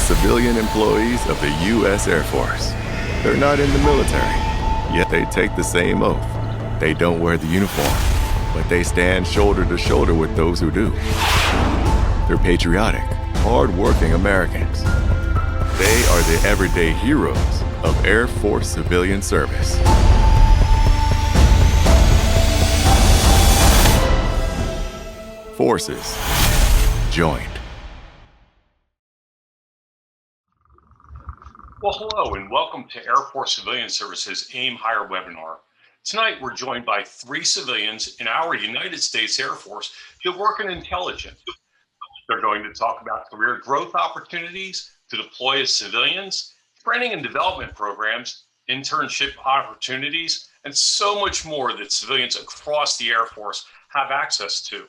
civilian employees of the U.S. Air Force. They're not in the military, yet they take the same oath. They don't wear the uniform, but they stand shoulder to shoulder with those who do. They're patriotic, hard-working Americans. They are the everyday heroes of Air Force civilian service. Forces joined. Well, hello and welcome to Air Force Civilian Services AIM Hire webinar. Tonight, we're joined by 3 civilians in our United States Air Force that work in intelligence. They're going to talk about career growth opportunities to deploy as civilians, training and development programs, internship opportunities, and so much more that civilians across the Air Force have access to.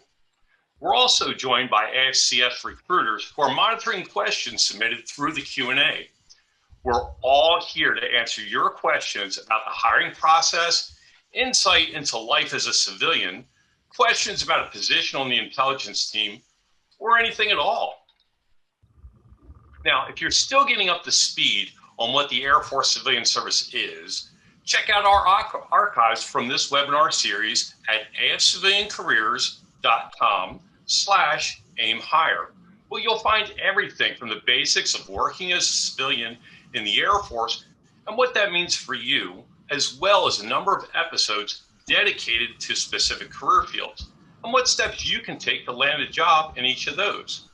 We're also joined by AFCS recruiters who are monitoring questions submitted through the Q&A. We're all here to answer your questions about the hiring process, insight into life as a civilian, questions about a position on the intelligence team, or anything at all. Now, if you're still getting up to speed on what the Air Force Civilian Service is, check out our archives from this webinar series at afciviliancareers.com/aimhire, where you'll find everything from the basics of working as a civilian in the Air Force and what that means for you, as well as a number of episodes dedicated to specific career fields and what steps you can take to land a job in each of those.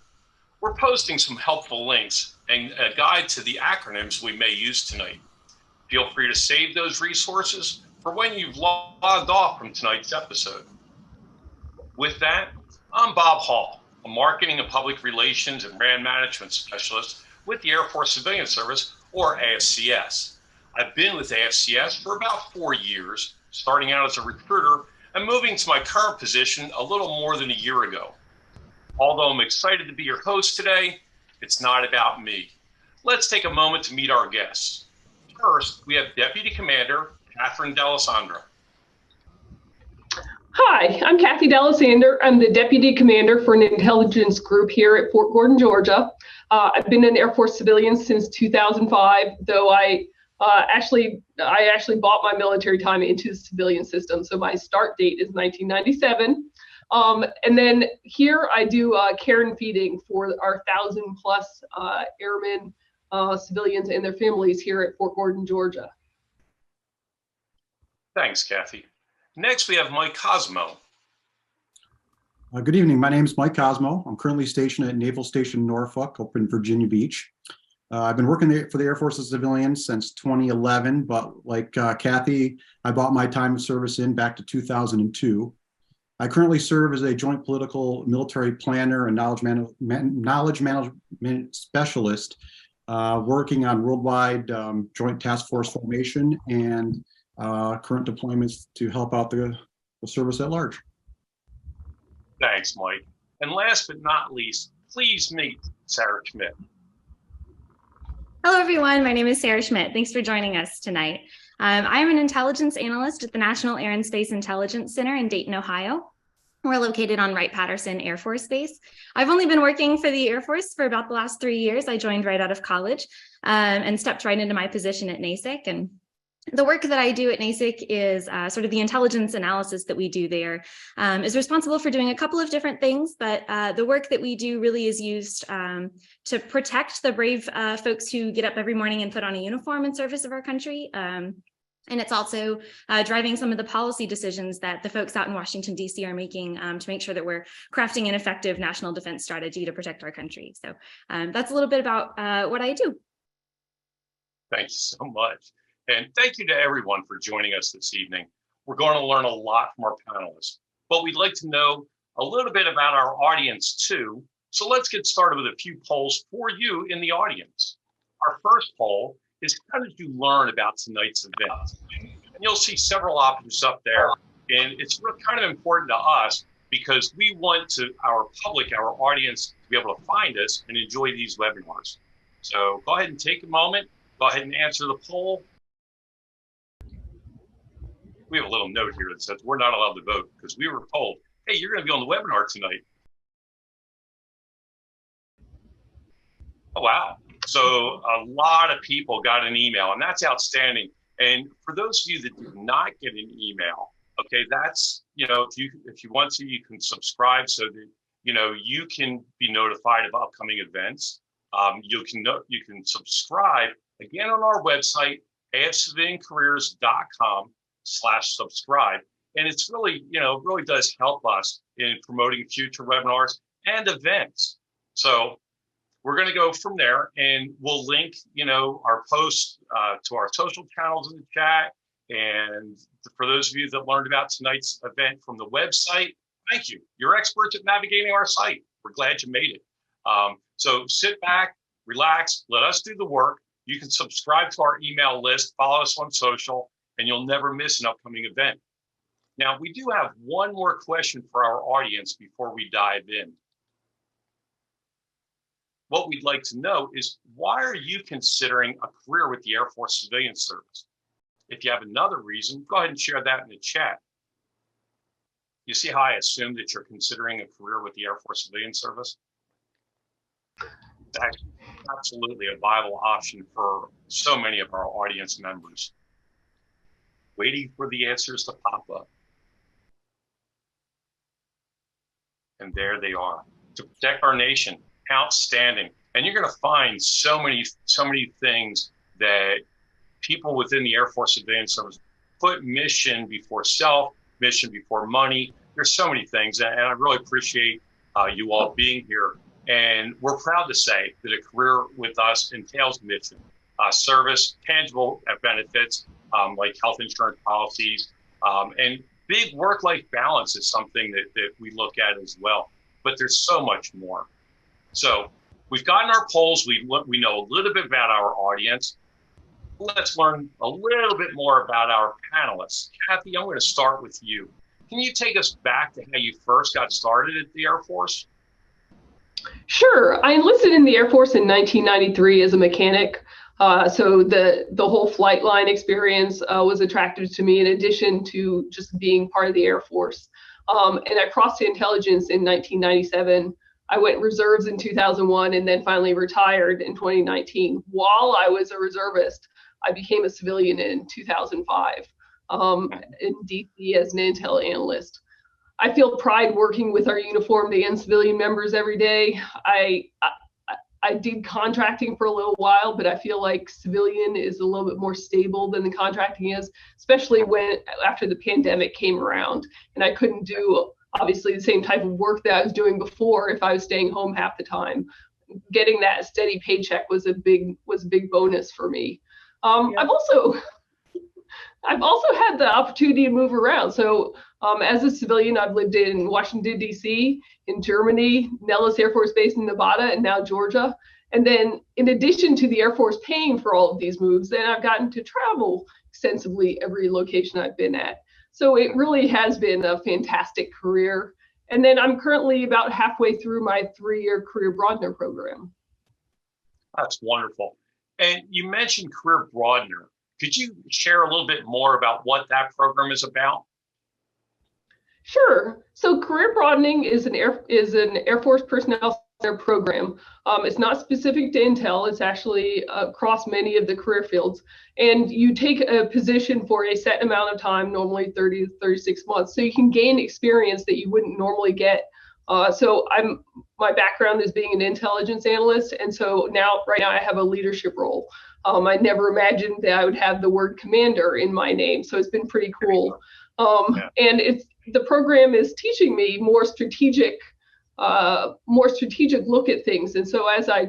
We're posting some helpful links and a guide to the acronyms we may use tonight. Feel free to save those resources for when you've logged off from tonight's episode. With that, I'm Bob Hall, a marketing and public relations and brand management specialist with the Air Force Civilian Service, or AFCS. I've been with AFCS for about 4 years, starting out as a recruiter and moving to my current position a little more than a year ago. Although I'm excited to be your host today, it's not about me. Let's take a moment to meet our guests. First, we have Deputy Commander Catherine Dalesandre. Hi, I'm Kathy Dalesandre. I'm the Deputy Commander for an intelligence group here at Fort Gordon, Georgia. I've been an Air Force civilian since 2005, though I actually bought my military time into the civilian system, so my start date is 1997. And then here I do care and feeding for our 1,000+ airmen, civilians, and their families here at Fort Gordon, Georgia. Thanks, Kathy. Next, we have Mike Cosmo. Good evening. My name is Mike Cosmo. I'm currently stationed at Naval Station Norfolk up in Virginia Beach. I've been working for the Air Force as a civilian since 2011, but like Kathy, I bought my time of service in back to 2002. I currently serve as a joint political military planner and knowledge management specialist, working on worldwide joint task force formation and current deployments to help out the service at large. Thanks, Mike. And last but not least, please meet Sara Schmidt. Hello, everyone. My name is Sara Schmidt. Thanks for joining us tonight. I'm an intelligence analyst at the National Air and Space Intelligence Center in Dayton, Ohio. We're located on Wright-Patterson Air Force Base. I've only been working for the Air Force for about the last 3 years. I joined right out of college and stepped right into my position at NASIC. And the work that I do at NASIC is sort of the intelligence analysis that we do there is responsible for doing a couple of different things, but the work that we do really is used to protect the brave folks who get up every morning and put on a uniform in service of our country. And it's also driving some of the policy decisions that the folks out in Washington, D.C. are making to make sure that we're crafting an effective national defense strategy to protect our country. So that's a little bit about what I do. Thank you so much. And thank you to everyone for joining us this evening. We're going to learn a lot from our panelists, but we'd like to know a little bit about our audience too. So let's get started with a few polls for you in the audience. Our first poll is how did you learn about tonight's event? And you'll see several options up there. And it's kind of important to us because we want our public, our audience, to be able to find us and enjoy these webinars. So go ahead and take a moment, go ahead and answer the poll. We have a little note here that says we're not allowed to vote because we were told, hey, you're going to be on the webinar tonight. Oh, wow. So a lot of people got an email, and that's outstanding. And for those of you that did not get an email, okay, that's, if you want to, you can subscribe so that, you can be notified of upcoming events. You can subscribe again on our website, afciviliancareers.com/subscribe. And it's really, really does help us in promoting future webinars and events. So we're going to go from there, and we'll link, our posts to our social channels in the chat. And for those of you that learned about tonight's event from the website, thank you. You're experts at navigating our site. We're glad you made it. So sit back, relax, let us do the work. You can subscribe to our email list, follow us on social, and you'll never miss an upcoming event. Now, we do have one more question for our audience before we dive in. What we'd like to know is, why are you considering a career with the Air Force Civilian Service? If you have another reason, go ahead and share that in the chat. You see how I assume that you're considering a career with the Air Force Civilian Service? It's actually absolutely a viable option for so many of our audience members. Waiting for the answers to pop up. And there they are. To protect our nation, outstanding. And you're going to find so many things that people within the Air Force Civilian Service put mission before self, mission before money. There's so many things, and I really appreciate you all being here. And we're proud to say that a career with us entails mission, service, tangible benefits like health insurance policies, and big work-life balance is something that we look at as well. But there's so much more. So we've gotten our polls. We know a little bit about our audience. Let's learn a little bit more about our panelists. Kathy, I'm going to start with you. Can you take us back to how you first got started at the Air Force? Sure. I enlisted in the Air Force in 1993 as a mechanic. So the whole flight line experience was attractive to me, in addition to just being part of the Air Force. And I crossed to intelligence in 1997. I went reserves in 2001 and then finally retired in 2019. While I was a reservist, I became a civilian in 2005 in DC as an intel analyst. I feel pride working with our uniformed and civilian members every day. I did contracting for a little while, but I feel like civilian is a little bit more stable than the contracting is, especially after the pandemic came around and I couldn't do obviously the same type of work that I was doing before if I was staying home half the time. Getting that steady paycheck was a big bonus for me. I've also had the opportunity to move around. So as a civilian, I've lived in Washington, D.C., in Germany, Nellis Air Force Base in Nevada, and now Georgia. And then in addition to the Air Force paying for all of these moves, then I've gotten to travel extensively every location I've been at. So it really has been a fantastic career. And then I'm currently about halfway through my 3-year career Broadener program. That's wonderful. And you mentioned Career Broadener. Could you share a little bit more about what that program is about? Sure. So Career Broadening is an Air Force personnel program. It's not specific to Intel. It's actually across many of the career fields. And you take a position for a set amount of time, normally 30 to 36 months, so you can gain experience that you wouldn't normally get. So my background is being an intelligence analyst, and so right now I have a leadership role. I never imagined that I would have the word commander in my name, so it's been pretty cool. And the program is teaching me more strategic look at things. And so as I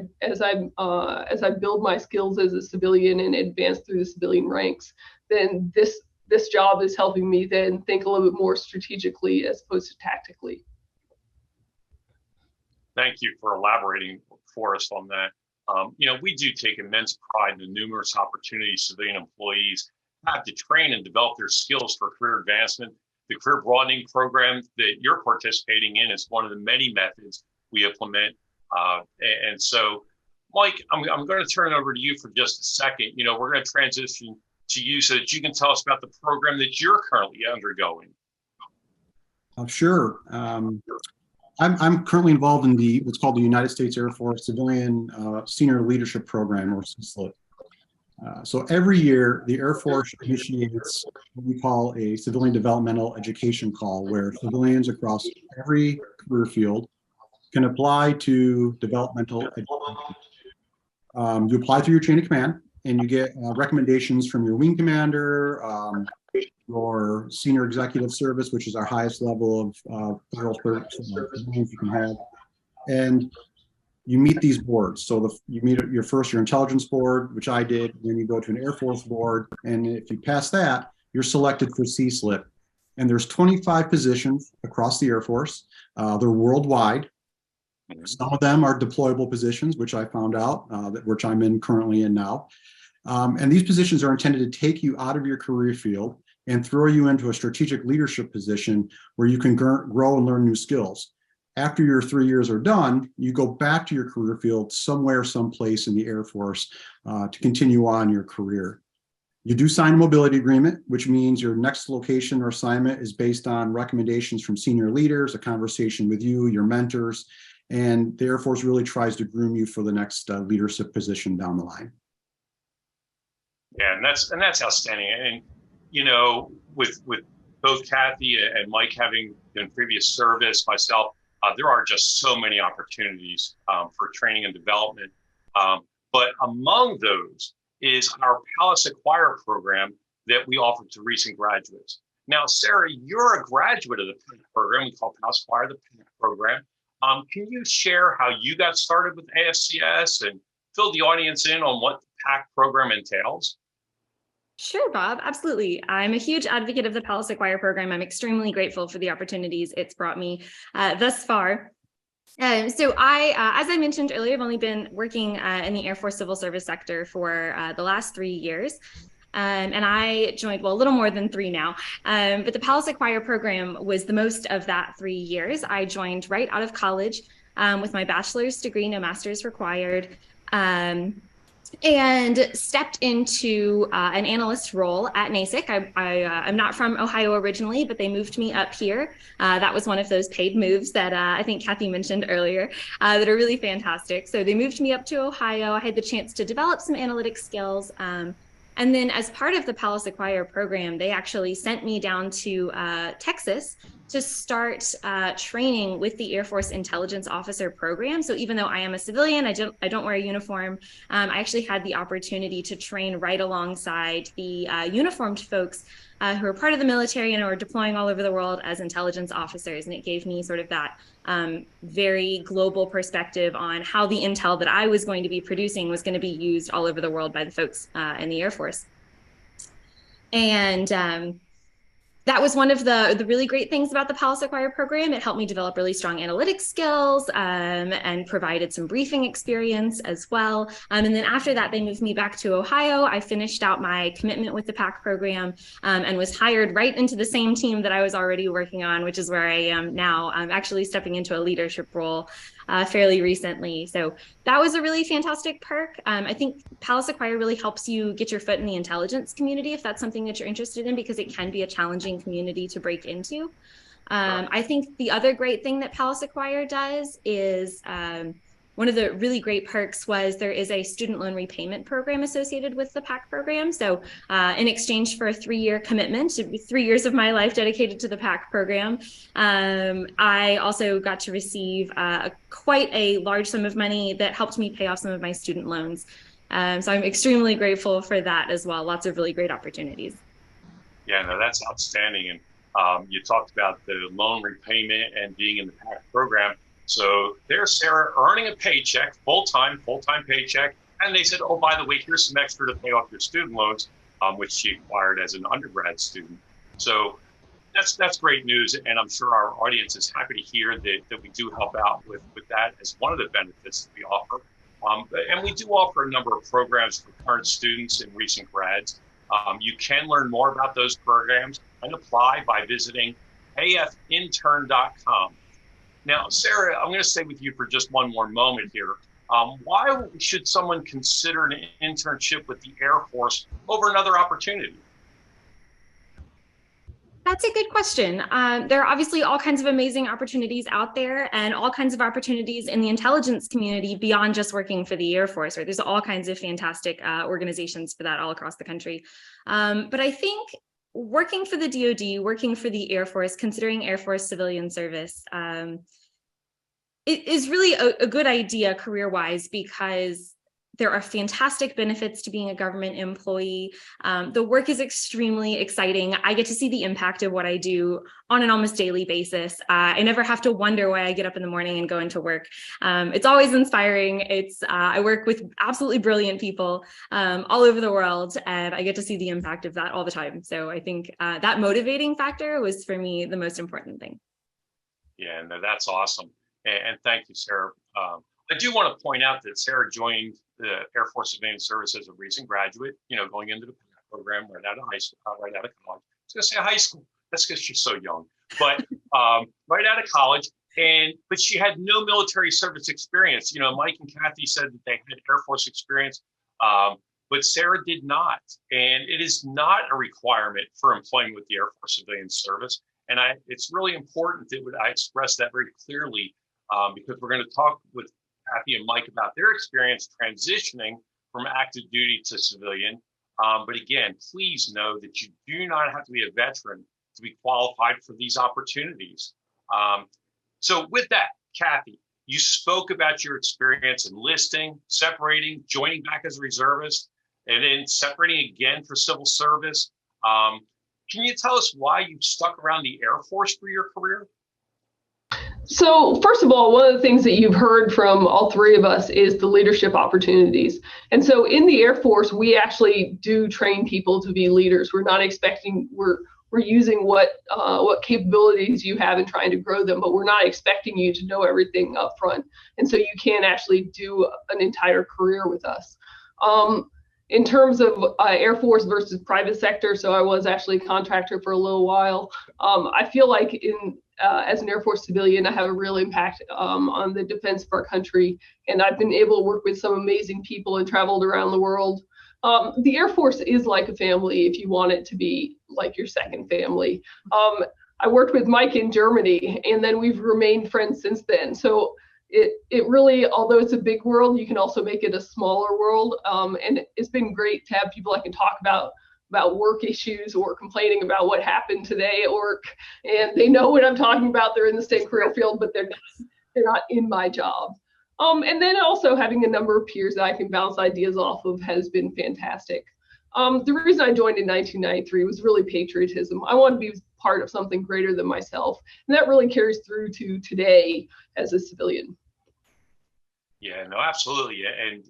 build my skills as a civilian and advance through the civilian ranks, then this job is helping me then think a little bit more strategically as opposed to tactically. Thank you for elaborating for us on that. We do take immense pride in the numerous opportunities civilian employees have to train and develop their skills for career advancement. The Career Broadening program that you're participating in is one of the many methods we implement. And so, Mike, I'm going to turn it over to you for just a second. We're going to transition to you so that you can tell us about the program that you're currently undergoing. Sure. I'm currently involved in what's called the United States Air Force Civilian Senior Leadership Program, or CSLP. So every year, the Air Force initiates what we call a civilian developmental education call, where civilians across every career field can apply to developmental education. You apply through your chain of command, and you get recommendations from your wing commander, your senior executive service, which is our highest level of federal service you can have, and you meet these boards. So you meet your intelligence board, which I did, then you go to an Air Force board, and if you pass that, you're selected for CSLP. And there's 25 positions across the Air Force. They're worldwide. Some of them are deployable positions, which I found out, which I'm currently in now. And these positions are intended to take you out of your career field and throw you into a strategic leadership position where you can grow and learn new skills. After your 3 years are done, you go back to your career field someplace in the Air Force to continue on your career. You do sign a mobility agreement, which means your next location or assignment is based on recommendations from senior leaders, a conversation with you, your mentors, and the Air Force really tries to groom you for the next leadership position down the line. Yeah, and that's outstanding. And with both Kathy and Mike having in previous service, myself, there are just so many opportunities for training and development. But among those is our Palace Acquire program that we offer to recent graduates. Now, Sara, you're a graduate of the PAQ program. We call Palace Acquire the PAQ program. Can you share how you got started with AFCS and fill the audience in on what the PAQ program entails? Sure, Bob. Absolutely. I'm a huge advocate of the Palace Acquire program. I'm extremely grateful for the opportunities it's brought me thus far. So as I mentioned earlier, I've only been working in the Air Force civil service sector for the last 3 years. And I joined, well, a little more than 3 now, but the Palace Acquire program was the most of that 3 years. I joined right out of college with my bachelor's degree, no master's required, and stepped into an analyst role at NASIC. I'm not from Ohio originally, but they moved me up here. That was one of those paid moves that I think Kathy mentioned earlier that are really fantastic. So they moved me up to Ohio. I had the chance to develop some analytic skills. And then as part of the Palace Acquire program, they actually sent me down to Texas to start training with the Air Force Intelligence Officer program. So even though I am a civilian, I don't wear a uniform, I actually had the opportunity to train right alongside the uniformed folks who are part of the military and are deploying all over the world as intelligence officers. And it gave me sort of that very global perspective on how the intel that I was going to be producing was going to be used all over the world by the folks in the Air Force. And that was one of the really great things about the Palace Acquire program. It helped me develop really strong analytics skills and provided some briefing experience as well. And then after that, they moved me back to Ohio. I finished out my commitment with the PAQ program and was hired right into the same team that I was already working on, which is where I am now. I'm actually stepping into a leadership role fairly recently. So that was a really fantastic perk. I think Palace Acquire really helps you get your foot in the intelligence community if that's something that you're interested in, because it can be a challenging community to break into. I think the other great thing that Palace Acquire does is one of the really great perks was there is a student loan repayment program associated with the PAQ program. So in exchange for a 3-year commitment, 3 years of my life dedicated to the PAQ program, I also got to receive quite a large sum of money that helped me pay off some of my student loans. So I'm extremely grateful for that as well. Lots of really great opportunities. Yeah, no, that's outstanding. And you talked about the loan repayment and being in the PAQ program. So there's Sara earning a paycheck, full-time paycheck. And they said, oh, by the way, here's some extra to pay off your student loans, which she acquired as an undergrad student. So that's great news. And I'm sure our audience is happy to hear that we do help out with that as one of the benefits that we offer. And we do offer a number of programs for current students and recent grads. You can learn more about those programs and apply by visiting afintern.com. Now, Sara, I'm going to stay with you for just one more moment here. Why should someone consider an internship with the Air Force over another opportunity? That's a good question. There are obviously all kinds of amazing opportunities out there and all kinds of opportunities in the intelligence community beyond just working for the Air Force, right? There's all kinds of fantastic organizations for that all across the country. But I think working for the DoD, working for the Air Force, considering Air Force civilian service, it is really a good idea career-wise because there are fantastic benefits to being a government employee. The work is extremely exciting. I get to see the impact of what I do on an almost daily basis. I never have to wonder why I get up in the morning and go into work. It's always inspiring. I work with absolutely brilliant people all over the world, and I get to see the impact of that all the time. So I think that motivating factor was for me the most important thing. Yeah, no, that's awesome. And thank you, Sara. I do want to point out that Sara joined the Air Force Civilian Service as a recent graduate, going into the PAQ program right out of high school, right out of college. I was going to say high school. That's because she's so young, but right out of college. But she had no military service experience. Mike and Kathy said that they had Air Force experience, but Sara did not. And it is not a requirement for employment with the Air Force Civilian Service. And it's really important that I express that very clearly because we're going to talk with Kathy and Mike about their experience transitioning from active duty to civilian. But again, please know that you do not have to be a veteran to be qualified for these opportunities. So with that, Kathy, you spoke about your experience enlisting, separating, joining back as a reservist, and then separating again for civil service. Can you tell us why you stuck around the Air Force for your career? So first of all, one of the things that you've heard from all three of us is the leadership opportunities. And so in the Air Force, we actually do train people to be leaders. We're not expecting, we're using what capabilities you have and trying to grow them, but we're not expecting you to know everything up front. And so you can actually do an entire career with us. In terms of Air Force versus private sector, so I was actually a contractor for a little while. I feel like as an Air Force civilian, I have a real impact on the defense of our country, and I've been able to work with some amazing people and traveled around the world. The Air Force is like a family if you want it to be like your second family. I worked with Mike in Germany, and then we've remained friends since then. So it really, although it's a big world, you can also make it a smaller world. And it's been great to have people I can talk about work issues or complaining about what happened today at work. And they know what I'm talking about. They're in the same career field, but they're not in my job. And then also having a number of peers that I can bounce ideas off of has been fantastic. The reason I joined in 1993 was really patriotism. I want to be part of something greater than myself. And that really carries through to today as a civilian. Yeah, no, absolutely. And,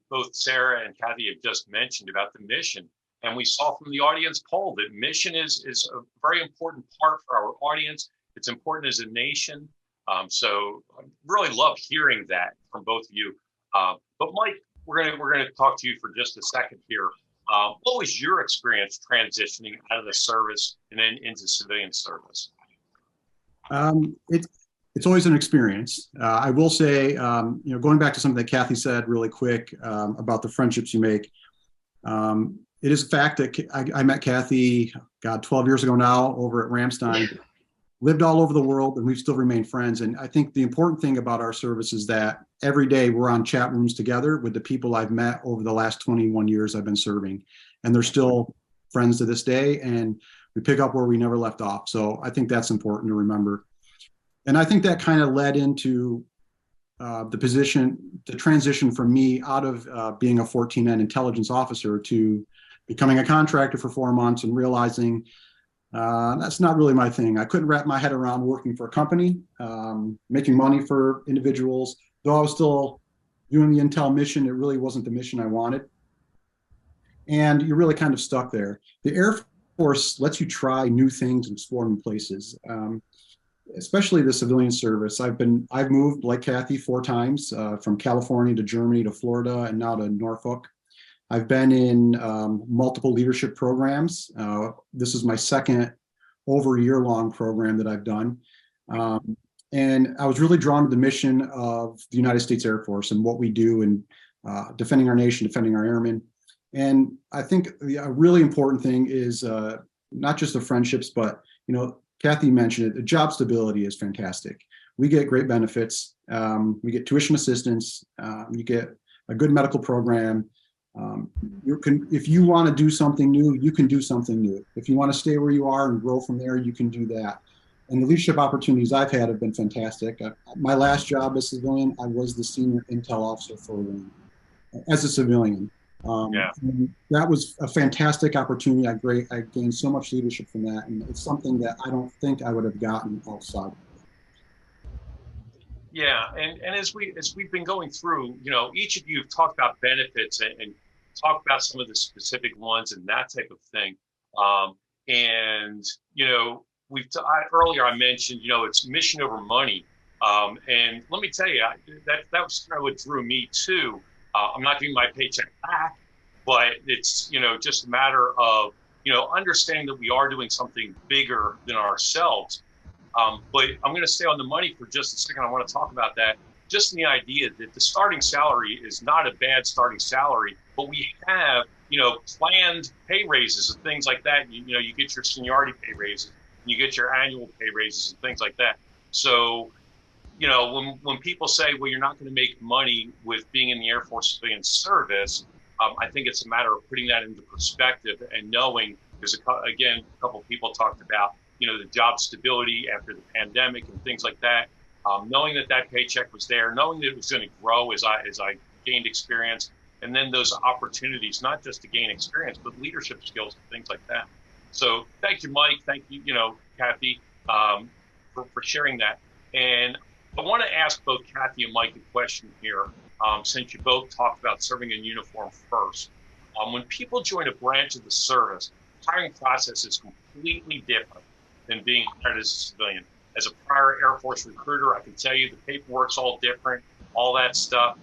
both Sara and Kathy have just mentioned about the mission. And we saw from the audience poll that mission is a very important part for our audience. It's important as a nation. So I really love hearing that from both of you. But Mike, we're gonna talk to you for just a second here. What was your experience transitioning out of the service and then into civilian service? It's always an experience. I will say, going back to something that Kathy said really quick about the friendships you make. It is a fact that I met Kathy, 12 years ago now over at Ramstein, lived all over the world, and we've still remained friends. And I think the important thing about our service is that every day we're on chat rooms together with the people I've met over the last 21 years I've been serving. And they're still friends to this day, and we pick up where we never left off. So I think that's important to remember. And I think that kind of led into the transition for me out of being a 14N intelligence officer to becoming a contractor for 4 months and realizing that's not really my thing. I couldn't wrap my head around working for a company, making money for individuals. Though I was still doing the Intel mission, it really wasn't the mission I wanted. And you're really kind of stuck there. The Air Force lets you try new things and explore new places, especially the civilian service. I've moved, like Kathy, 4 times, from California to Germany to Florida and now to Norfolk. I've been in multiple leadership programs. This is my second over a year-long program that I've done. And I was really drawn to the mission of the United States Air Force and what we do in defending our nation, defending our airmen. And I think a really important thing is not just the friendships, but Kathy mentioned it, the job stability is fantastic. We get great benefits. We get tuition assistance. You get a good medical program. If you want to do something new, you can do something new. If you want to stay where you are and grow from there, you can do that. And the leadership opportunities I've had have been fantastic. My last job as a civilian, I was the senior intel officer for as a civilian. That was a fantastic opportunity. I gained so much leadership from that, and it's something that I don't think I would have gotten outside. Yeah, and as we've been going through, each of you have talked about benefits and talked about some of the specific ones and that type of thing. Earlier I mentioned, it's mission over money. And let me tell you, that was kind of what drew me too. I'm not getting my paycheck back, but it's, just a matter of, understanding that we are doing something bigger than ourselves. But I'm going to stay on the money for just a second. I want to talk about that. Just the idea that the starting salary is not a bad starting salary, but we have, planned pay raises and things like that. You get your seniority pay raises, you get your annual pay raises and things like that. So, when people say, well, you're not going to make money with being in the Air Force civilian service, I think it's a matter of putting that into perspective and knowing, because again, a couple of people talked about, the job stability after the pandemic and things like that. Knowing that paycheck was there, knowing that it was going to grow as I gained experience, and then those opportunities, not just to gain experience, but leadership skills and things like that. So thank you, Mike. Thank you, Kathy, for sharing that. And I want to ask both Kathy and Mike a question here, since you both talked about serving in uniform first. When people join a branch of the service, hiring process is completely different than being hired as a civilian. As a prior Air Force recruiter, I can tell you the paperwork's all different, all that stuff.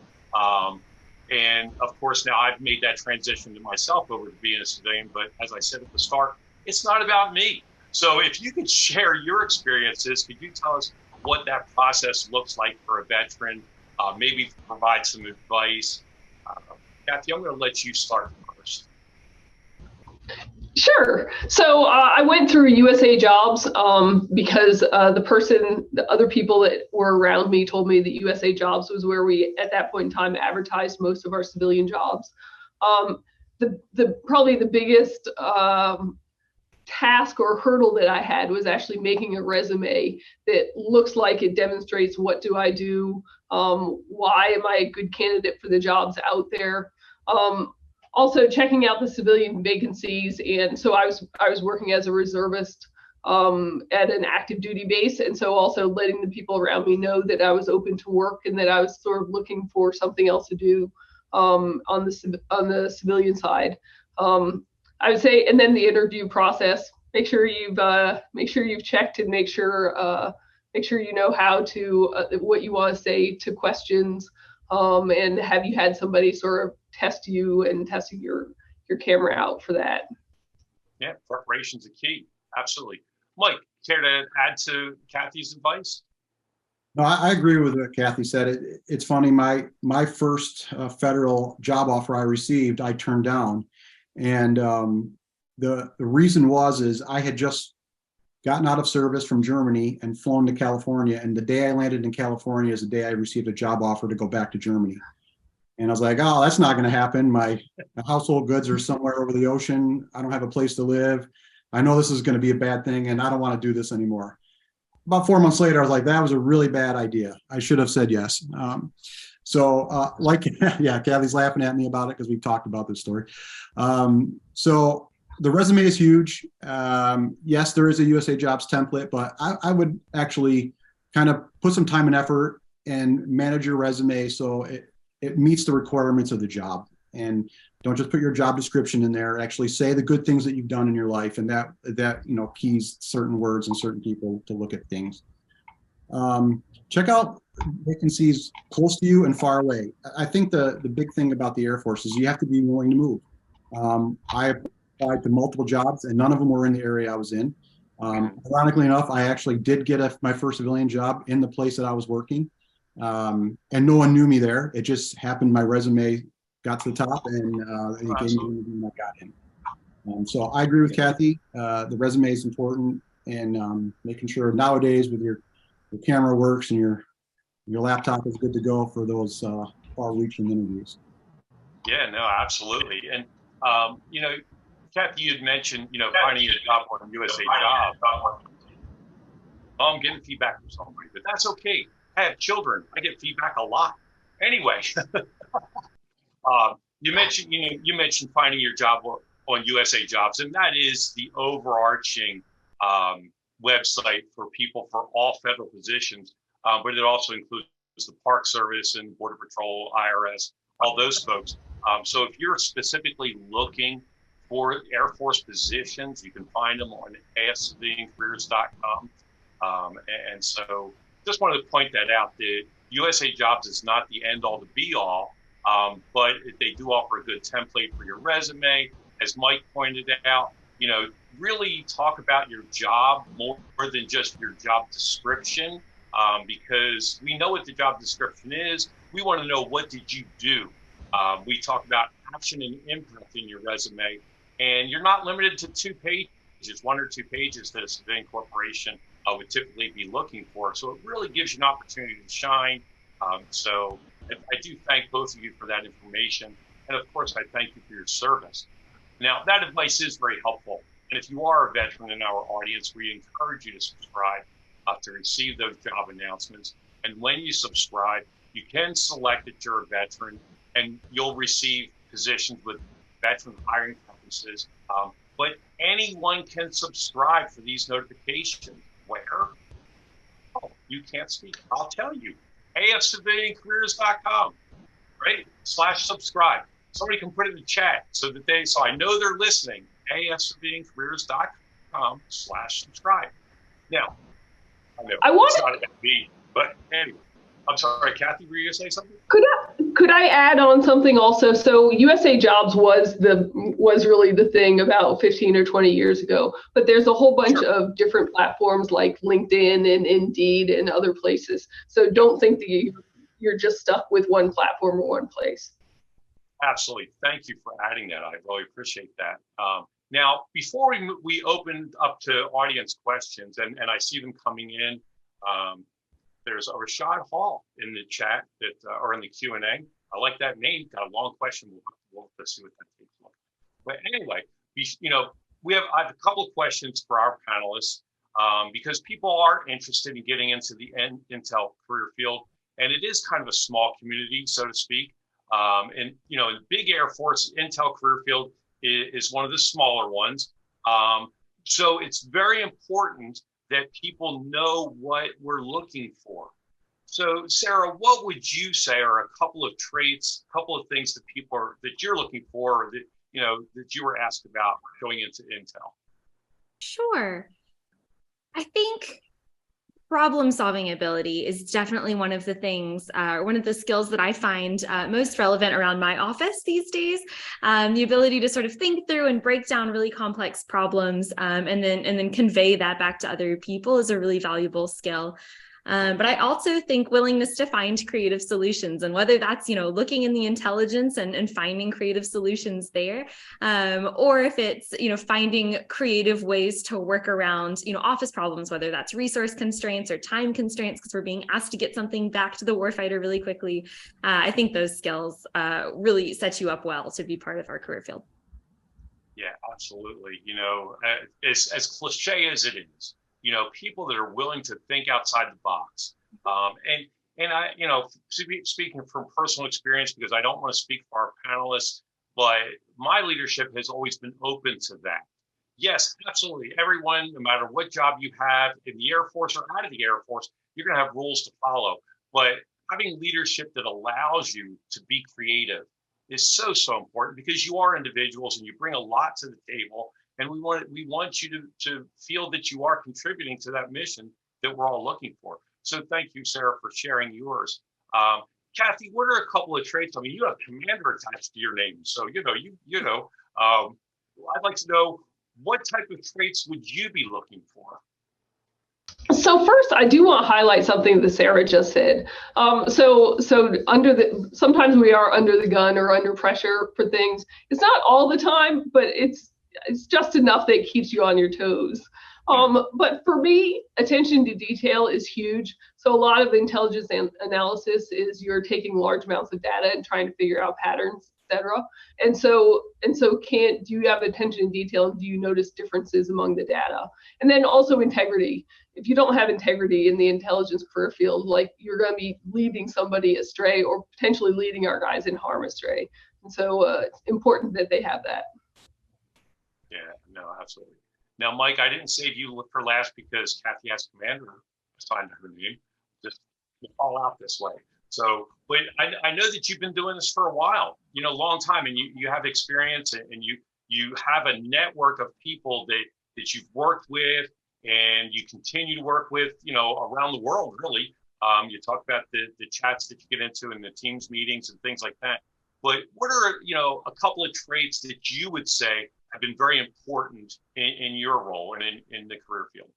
And of course, now I've made that transition to myself over to being a civilian. But as I said at the start, it's not about me. So if you could share your experiences, could you tell us what that process looks like for a veteran? Maybe provide some advice. Kathy, I'm going to let you start first. Sure. So I went through USA Jobs because the other people that were around me told me that USA Jobs was where we, at that point in time, advertised most of our civilian jobs. Probably the biggest task or hurdle that I had was actually making a resume that looks like it demonstrates what do I do, why am I a good candidate for the jobs out there. Also checking out the civilian vacancies, and so I was working as a reservist at an active duty base, and so also letting the people around me know that I was open to work and that I was sort of looking for something else to do on the civilian side. I would say, and then the interview process. Make sure you've checked and make sure you know how to what you want to say to questions. And have you had somebody sort of test you and testing your camera out for that? Yeah, preparation's a key. Absolutely. Mike, care to add to Kathy's advice? No, I agree with what Kathy said. It's funny, my first federal job offer I received, I turned down. And the reason is I had just gotten out of service from Germany and flown to California. And the day I landed in California is the day I received a job offer to go back to Germany. And I was like, oh, that's not going to happen. My household goods are somewhere over the ocean. I don't have a place to live. I know this is going to be a bad thing, and I don't want to do this anymore. About 4 months later, I was like, that was a really bad idea. I should have said yes. Yeah, Kathy's laughing at me about it because we've talked about this story. So the resume is huge. Yes, there is a USA Jobs template, but I would actually kind of put some time and effort and manage your resume so it meets the requirements of the job. And don't just put your job description in there. Actually say the good things that you've done in your life, and that keys certain words and certain people to look at things. Check out vacancies close to you and far away. I think the big thing about the Air Force is you have to be willing to move. I applied to multiple jobs and none of them were in the area I was in. Ironically enough, I actually did get my first civilian job in the place that I was working. And no one knew me there. It just happened. My resume got to the top and it gave me the interview and I got in. So I agree with Kathy. The resume is important. and making sure nowadays with your camera works and your laptop is good to go for those far-reaching interviews. Yeah, no, absolutely. And, Kathy, you had mentioned, finding a job on USA Jobs. I'm getting feedback from somebody, but that's okay. I have children. I get feedback a lot. Anyway, you mentioned finding your job on USA Jobs, and that is the overarching website for people for all federal positions, but it also includes the Park Service and Border Patrol, IRS, all those folks. So if you're specifically looking for Air Force positions, you can find them on afciviliancareers.com. And so just wanted to point that out, that USA Jobs is not the end all to be all, but they do offer a good template for your resume. As Mike pointed out, really talk about your job more than just your job description, because we know what the job description is. We want to know, what did you do? We talk about action and impact in your resume, and you're not limited to 2 pages, 1 or 2 pages that a civilian corporation would typically be looking for. So it really gives you an opportunity to shine. So I do thank both of you for that information. And of course, I thank you for your service. Now, that advice is very helpful. And if you are a veteran in our audience, we encourage you to subscribe to receive those job announcements. And when you subscribe, you can select that you're a veteran, and you'll receive positions with veteran hiring preferences. But anyone can subscribe for these notifications. Where? Oh, you can't speak. I'll tell you. AFCiviliancareers.com, right? /subscribe. Somebody can put it in the chat so I know they're listening. AFCiviliancareers.com /subscribe. Now, I know it's not about me, but anyway. I'm sorry, Kathy, were you going to say something? Could I add on something also? So USA Jobs was really the thing about 15 or 20 years ago, but there's a whole bunch of different platforms like LinkedIn and Indeed and other places. So don't think that you're just stuck with one platform or one place. Absolutely. Thank you for adding that. I really appreciate that. Now, before we open up to audience questions, and I see them coming in, there's a Rashad Hall in the chat or in the Q&A. I like that name. Got a long question. We'll have to see what that takes like. But anyway, I have a couple of questions for our panelists, because people are interested in getting into the Intel career field, and it is kind of a small community, so to speak. And in the big Air Force, Intel career field is one of the smaller ones. So it's very important that people know what we're looking for. So, Sara, what would you say are a couple of traits, a couple of things that that you're looking for, or that you were asked about going into Intel? Sure. I think problem-solving ability is definitely one of the things, one of the skills that I find most relevant around my office these days. The ability to sort of think through and break down really complex problems, and then convey that back to other people is a really valuable skill. But I also think willingness to find creative solutions, and whether that's, looking in the intelligence and finding creative solutions there, or if it's, finding creative ways to work around, office problems, whether that's resource constraints or time constraints, because we're being asked to get something back to the warfighter really quickly. I think those skills really set you up well to be part of our career field. Yeah, absolutely. As cliche as it is, people that are willing to think outside the box. And I, speaking from personal experience, because I don't want to speak for our panelists, but my leadership has always been open to that. Yes, absolutely. Everyone, no matter what job you have in the Air Force or out of the Air Force, you're going to have rules to follow. But having leadership that allows you to be creative is so important, because you are individuals and you bring a lot to the table. And we want you to feel that you are contributing to that mission that we're all looking for. So thank you, Sara, for sharing yours. Kathy, what are a couple of traits? I mean, you have commander attached to your name, so I'd like to know, what type of traits would you be looking for? So first, I do want to highlight something that Sara just said. So sometimes we are under the gun or under pressure for things. It's not all the time, but it's just enough that it keeps you on your toes. But for me, attention to detail is huge. So a lot of intelligence analysis is you're taking large amounts of data and trying to figure out patterns, etc. Do you have attention to detail? Do you notice differences among the data? And then also integrity. If you don't have integrity in the intelligence career field, like you're going to be leading somebody astray or potentially leading our guys in harm astray. And so it's important that they have that. Yeah, no, absolutely. Now, Mike, I didn't save you for last because Kathy has commander assigned to her name. Just to fall out this way. So, but I know that you've been doing this for a while, long time, and you have experience, and you have a network of people that you've worked with and you continue to work with, around the world, really. You talk about the chats that you get into and the teams meetings and things like that. But what are, a couple of traits that you would say have been very important in your role and in the career field?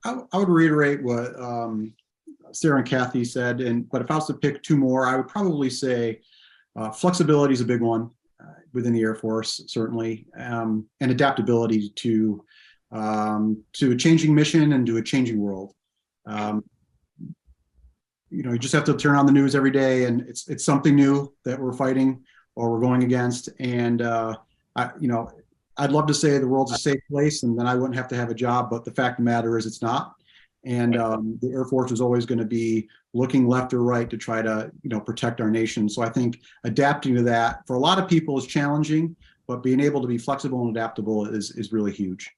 I would reiterate what Sara and Kathy said, but if I was to pick two more, I would probably say flexibility is a big one within the Air Force, certainly, and adaptability to a changing mission and to a changing world. You just have to turn on the news every day, and it's something new that we're fighting or we're going against. And I'd love to say the world's a safe place, and then I wouldn't have to have a job. But the fact of the matter is, it's not. And the Air Force is always going to be looking left or right to try to, protect our nation. So I think adapting to that for a lot of people is challenging, but being able to be flexible and adaptable is really huge.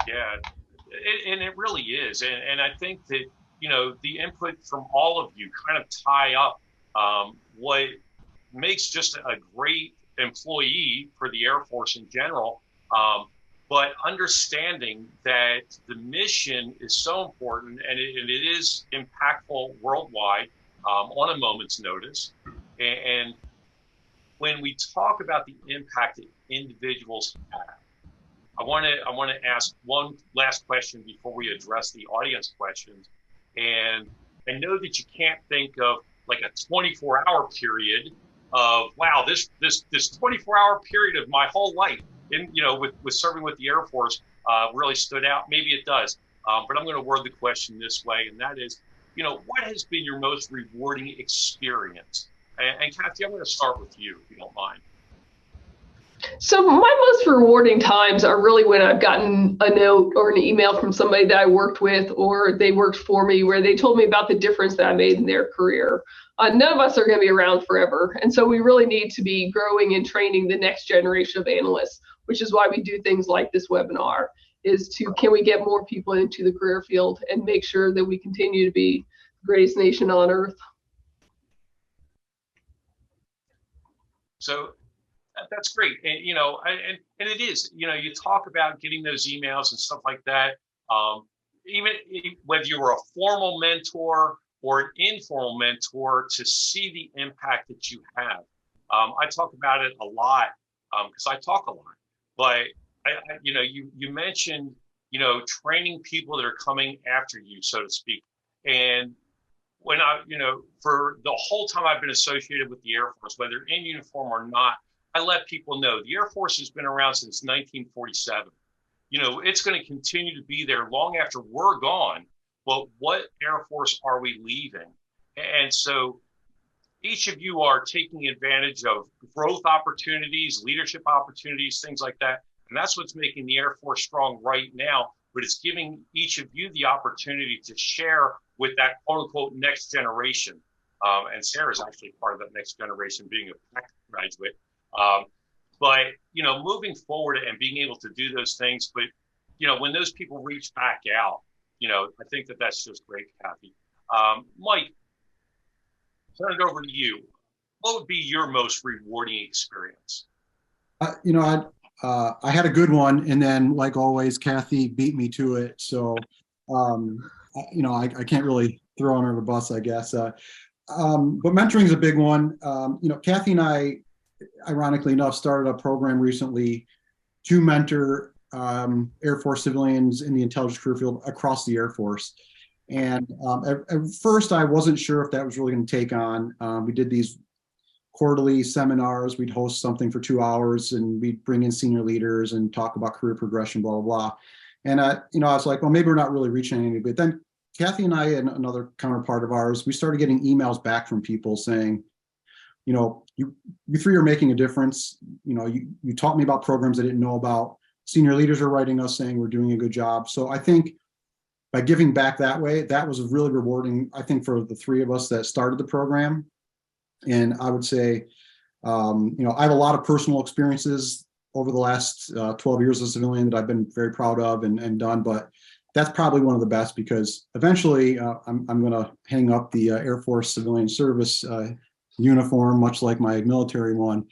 Yeah, and it really is. And I think that, the input from all of you kind of tie up what makes just a great employee for the Air Force in general. But understanding that the mission is so important and it is impactful worldwide on a moment's notice. And when we talk about the impact that individuals have, I want to ask one last question before we address the audience questions. And I know that you can't think of like a 24-hour period of, wow, this 24-hour period of my whole life with serving with the Air Force really stood out. Maybe it does, but I'm going to word the question this way, and that is, what has been your most rewarding experience? And Kathy, I'm going to start with you, if you don't mind. So my most rewarding times are really when I've gotten a note or an email from somebody that I worked with or they worked for me where they told me about the difference that I made in their career. None of us are going to be around forever. And so we really need to be growing and training the next generation of analysts, which is why we do things like this webinar, can we get more people into the career field and make sure that we continue to be the greatest nation on earth. So that's great. And, and it is, you talk about getting those emails and stuff like that. Even whether you were a formal mentor or an informal mentor, to see the impact that you have. I talk about it a lot because I talk a lot, but you mentioned, training people that are coming after you, so to speak. And when for the whole time I've been associated with the Air Force, whether in uniform or not, I let people know the Air Force has been around since 1947. It's going to continue to be there long after we're gone. But what Air Force are we leaving? And so each of you are taking advantage of growth opportunities, leadership opportunities, things like that. And that's what's making the Air Force strong right now. But it's giving each of you the opportunity to share with that quote unquote next generation. And Sara is actually part of that next generation, being a PAQ graduate. But, moving forward and being able to do those things, but, when those people reach back out, I think that that's just great, Kathy. Mike, turn it over to you. What would be your most rewarding experience? I had a good one, and then, like always, Kathy beat me to it. So, I can't really throw her under the bus, I guess. But mentoring is a big one. Kathy and I, ironically enough, started a program recently to mentor Air Force civilians in the intelligence career field across the Air Force. And at first, I wasn't sure if that was really going to take on. We did these quarterly seminars. We'd host something for 2 hours, and we'd bring in senior leaders and talk about career progression, blah, blah, blah. And, I was like, well, maybe we're not really reaching anybody. But then Kathy and I and another counterpart of ours, we started getting emails back from people saying, you three are making a difference. You taught me about programs I didn't know about. Senior leaders are writing us saying we're doing a good job. So I think by giving back that way, that was really rewarding, I think, for the three of us that started the program. And I would say, I have a lot of personal experiences over the last 12 years as a civilian that I've been very proud of and done, but that's probably one of the best, because eventually I'm going to hang up the Air Force civilian service uniform, much like my military one,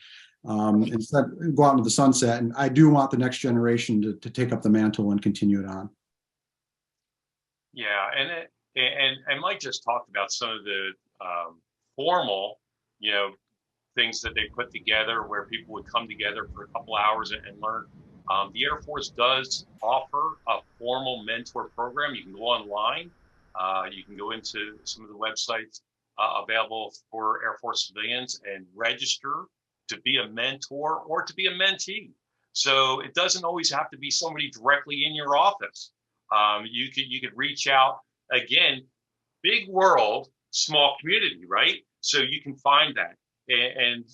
instead go out into the sunset. And I do want the next generation to take up the mantle and continue it on. Yeah, and Mike just talked about some of the formal, things that they put together where people would come together for a couple hours and learn. The Air Force does offer a formal mentor program. You can go online. You can go into some of the websites available for Air Force civilians and register to be a mentor or to be a mentee. So it doesn't always have to be somebody directly in your office. You could reach out. Again, big world, small community, right? So you can find that. And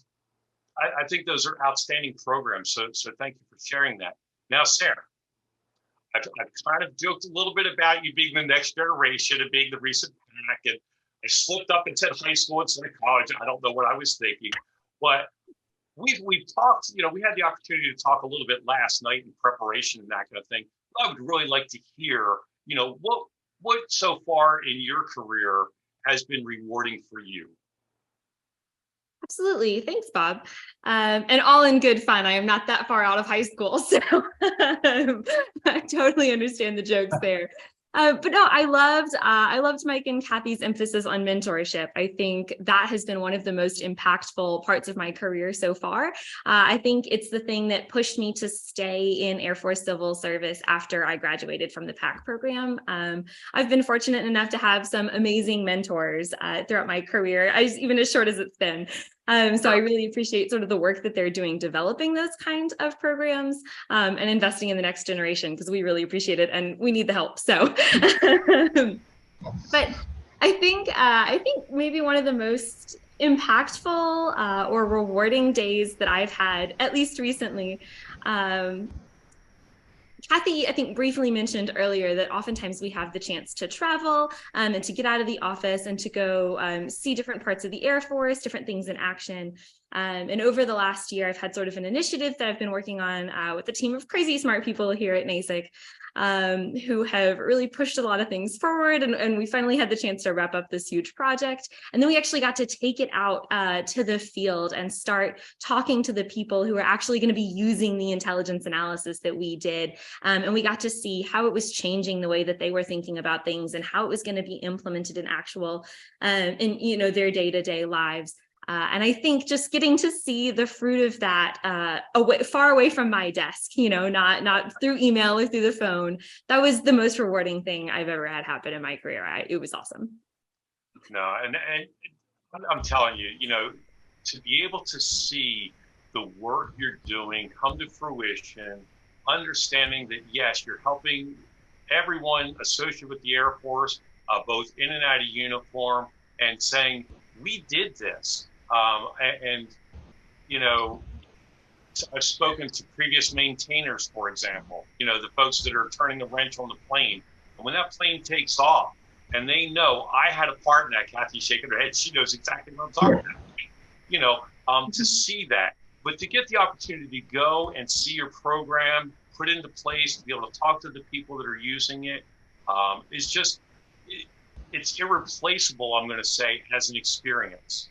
I think those are outstanding programs. So thank you for sharing that. Now, Sarah, I've kind of joked a little bit about you being the next generation and being the recent PAQ, and I slipped up and said high school instead of college. I don't know what I was thinking, but we've talked. We had the opportunity to talk a little bit last night in preparation and that kind of thing. I would really like to hear, what so far in your career has been rewarding for you. Absolutely. Thanks, Bob. And all in good fun. I am not that far out of high school, so I totally understand the jokes there. But no, I loved Mike and Kathy's emphasis on mentorship. I think that has been one of the most impactful parts of my career so far. I think it's the thing that pushed me to stay in Air Force Civil Service after I graduated from the PAQ program. I've been fortunate enough to have some amazing mentors throughout my career, even as short as it's been. So I really appreciate sort of the work that they're doing, developing those kind of programs and investing in the next generation, because we really appreciate it and we need the help. So, but I think maybe one of the most impactful or rewarding days that I've had, at least recently, Kathy, I think, briefly mentioned earlier that oftentimes we have the chance to travel and to get out of the office and to go see different parts of the Air Force, different things in action. And over the last year, I've had sort of an initiative that I've been working on with a team of crazy smart people here at NASIC who have really pushed a lot of things forward. And we finally had the chance to wrap up this huge project. And then we actually got to take it out to the field and start talking to the people who are actually going to be using the intelligence analysis that we did. And we got to see how it was changing the way that they were thinking about things and how it was going to be implemented in actual, in their day-to-day lives. And I think just getting to see the fruit of that far away from my desk, not through email or through the phone, that was the most rewarding thing I've ever had happen in my career. It was awesome. No, and I'm telling you, to be able to see the work you're doing come to fruition, understanding that, yes, you're helping everyone associated with the Air Force, both in and out of uniform, and saying, we did this. I've spoken to previous maintainers, for example, the folks that are turning the wrench on the plane. And when that plane takes off and they know I had a part in that, Kathy's shaking her head, she knows exactly what I'm talking about, to see that. But to get the opportunity to go and see your program put into place, to be able to talk to the people that are using it, is just, it's irreplaceable, I'm going to say, as an experience.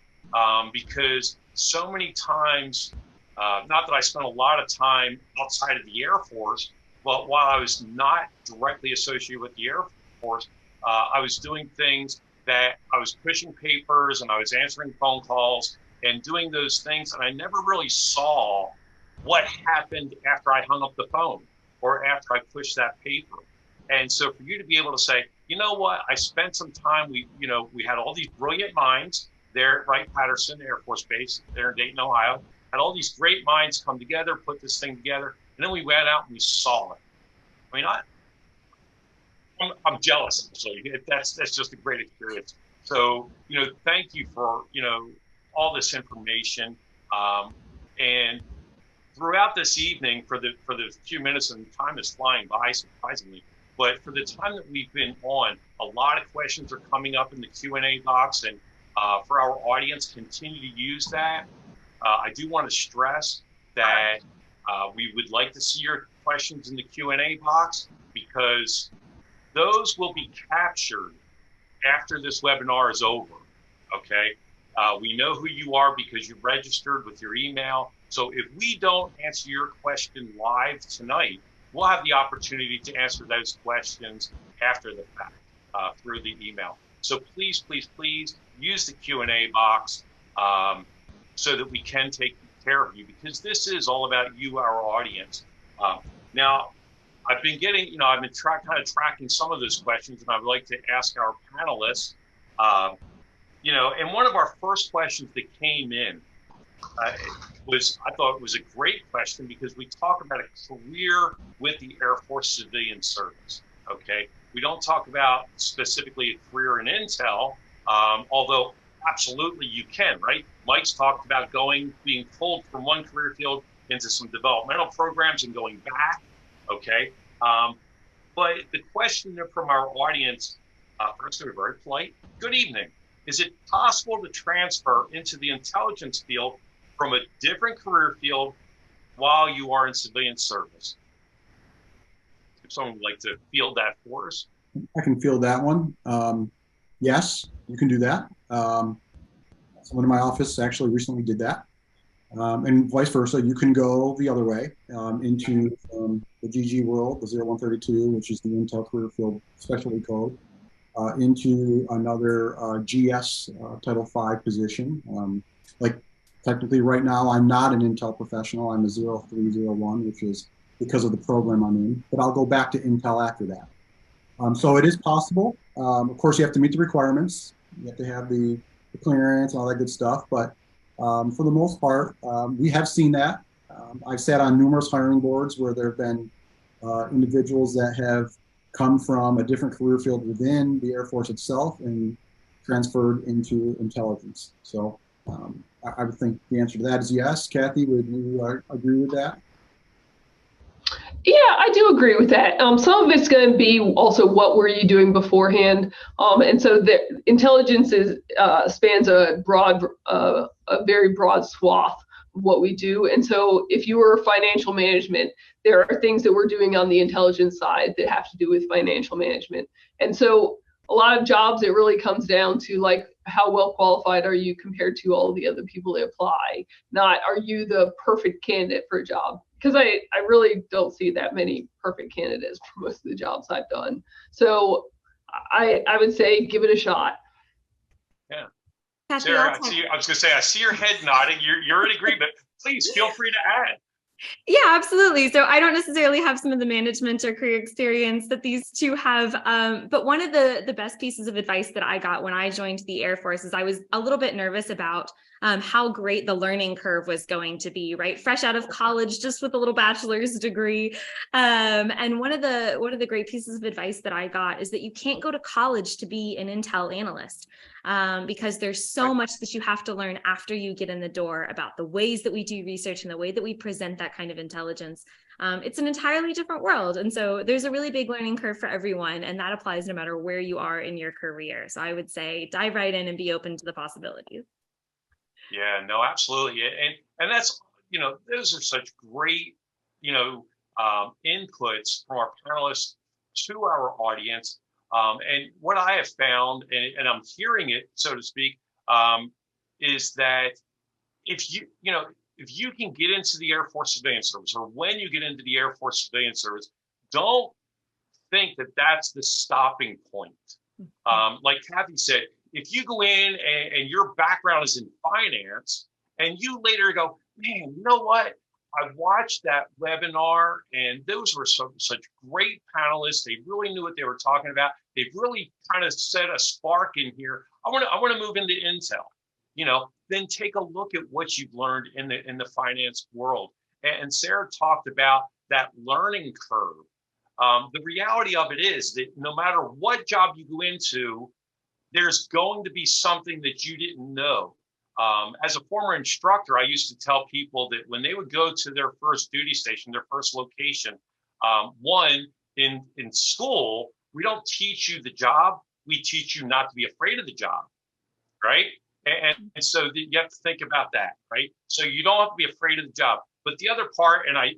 Because so many times, not that I spent a lot of time outside of the Air Force, but while I was not directly associated with the Air Force, I was doing things that I was pushing papers and I was answering phone calls and doing those things. And I never really saw what happened after I hung up the phone or after I pushed that paper. And so for you to be able to say, you know what, I spent some time, we had all these brilliant minds there at Wright-Patterson Air Force Base there in Dayton, Ohio. Had all these great minds come together, put this thing together, and then we went out and we saw it. I mean, I'm jealous, actually. That's just a great experience. So, thank you for, all this information. And throughout this evening, for the few minutes, and time is flying by, surprisingly, but for the time that we've been on, a lot of questions are coming up in the Q&A box. And for our audience, continue to use that. I do want to stress that we would like to see your questions in the Q&A box, because those will be captured after this webinar is over, okay? We know who you are because you registered with your email. So if we don't answer your question live tonight, we'll have the opportunity to answer those questions after the fact through the email. So please, please, please use the Q&A box so that we can take care of you, because this is all about you, our audience. Now, I've been getting, I've been kind of tracking some of those questions, and I'd like to ask our panelists, and one of our first questions that came in I thought it was a great question, because we talk about a career with the Air Force civilian service, okay? We don't talk about specifically a career in Intel, although absolutely you can, right? Mike's talked about being pulled from one career field into some developmental programs and going back. Okay, but the question from our audience, first, they're very polite. Good evening. Is it possible to transfer into the intelligence field from a different career field while you are in civilian service? If someone would like to field that for us. I can field that one. Yes, you can do that. Someone in my office actually recently did that. And vice versa, you can go the other way into the GG world, the 0132, which is the Intel Career Field Specialty Code, into another GS Title V position. Like technically right now, I'm not an Intel professional. I'm a 0301, which is because of the program I'm in, but I'll go back to Intel after that. So it is possible. Of course, you have to meet the requirements. You have to have the clearance and all that good stuff, but for the most part, we have seen that. I've sat on numerous hiring boards where there have been individuals that have come from a different career field within the Air Force itself and transferred into intelligence. So I would think the answer to that is yes. Kathy, would you agree with that? Yeah, I do agree with that. Some of it's going to be also what were you doing beforehand, and so the intelligence spans a very broad swath of what we do. And so if you were financial management, there are things that we're doing on the intelligence side that have to do with financial management. And so a lot of jobs, it really comes down to like, how well qualified are you compared to all the other people that apply? Not, are you the perfect candidate for a job? Because I really don't see that many perfect candidates for most of the jobs I've done. So I would say give it a shot. Yeah. Kathy, Sarah, I was going to say, I see your head nodding. You're in agreement. Please feel free to add. Yeah, absolutely. So I don't necessarily have some of the management or career experience that these two have. But one of the best pieces of advice that I got when I joined the Air Force is I was a little bit nervous about how great the learning curve was going to be, right? Fresh out of college, just with a little bachelor's degree. And one of the great pieces of advice that I got is that you can't go to college to be an Intel analyst. Because there's so much that you have to learn after you get in the door about the ways that we do research and the way that we present that kind of intelligence. It's an entirely different world. And so there's a really big learning curve for everyone, and that applies no matter where you are in your career. So I would say dive right in and be open to the possibilities. Yeah, no, absolutely. And that's, those are such great, inputs from our panelists to our audience. And what I have found, and I'm hearing it, so to speak, is that if you can get into the Air Force civilian service, or when you get into the Air Force civilian service, don't think that that's the stopping point. Like Kathy said, if you go in and your background is in finance, and you later go, man, you know what? I watched that webinar, and those were such great panelists. They really knew what they were talking about. They've really kind of set a spark in here. I want to move into Intel. then take a look at what you've learned in the finance world. And Sara talked about that learning curve. The reality of it is that no matter what job you go into, there's going to be something that you didn't know. As a former instructor, I used to tell people that when they would go to their first duty station, their first location, one, in school, we don't teach you the job, we teach you not to be afraid of the job, right? And so you have to think about that, right? So you don't have to be afraid of the job. But the other part, and I